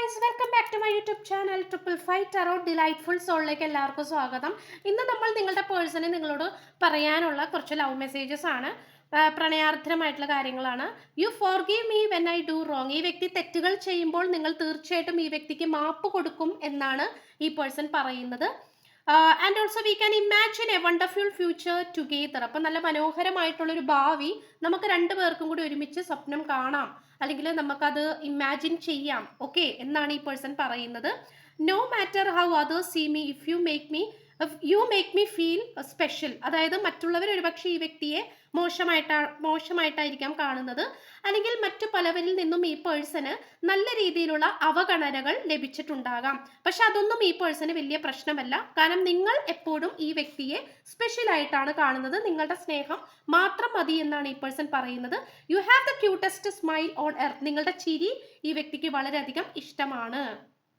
Guys, welcome back to my YouTube channel triple five tero delightful സോളിലേക്ക് എല്ലാവർക്കും സ്വാഗതം. ഇന്ന് നമ്മൾ നിങ്ങളുടെ പേഴ്സണെ നിങ്ങളോട് പറയാനുള്ള കുറച്ച് ലവ് മെസ്സേജസ് ആണ്, പ്രണയാർദ്രമായിട്ടുള്ള കാര്യങ്ങളാണ്. You forgive me when I do wrong. ഈ വ്യക്തി തെറ്റുകൾ ചെയ്യുമ്പോൾ നിങ്ങൾ തീർച്ചയായിട്ടും ഈ വ്യക്തിക്ക് മാപ്പ് കൊടുക്കും എന്നാണ് ഈ പേഴ്സൺ പറയുന്നത്. And also we can imagine A wonderful future together. അപ്പം നല്ല മനോഹരമായിട്ടുള്ളൊരു ഭാവി നമുക്ക് രണ്ടുപേർക്കും കൂടി ഒരുമിച്ച് സ്വപ്നം കാണാം, അല്ലെങ്കിൽ നമുക്കത് ഇമാജിൻ ചെയ്യാം, ഓക്കെ എന്നാണ് ഈ പേഴ്സൺ പറയുന്നത്. No matter how others see me if you make me feel special. അതായത് മറ്റുള്ളവർ ഒരുപക്ഷെ ഈ വ്യക്തിയെ മോശമായിട്ടായിരിക്കാം കാണുന്നത്, അല്ലെങ്കിൽ മറ്റു പലവരിൽ നിന്നും ഈ പേഴ്സണ് നല്ല രീതിയിലുള്ള അവഗണനകൾ ലഭിച്ചിട്ടുണ്ടാകാം. പക്ഷെ അതൊന്നും ഈ പേഴ്സണ് വലിയ പ്രശ്നമല്ല, കാരണം നിങ്ങൾ എപ്പോഴും ഈ വ്യക്തിയെ സ്പെഷ്യൽ ആയിട്ടാണ് കാണുന്നത്. നിങ്ങളുടെ സ്നേഹം മാത്രം മതി എന്നാണ് ഈ പേഴ്സൺ പറയുന്നത്. You have the cutest smile on earth. നിങ്ങളുടെ ചിരി ഈ വ്യക്തിക്ക് വളരെയധികം ഇഷ്ടമാണ്.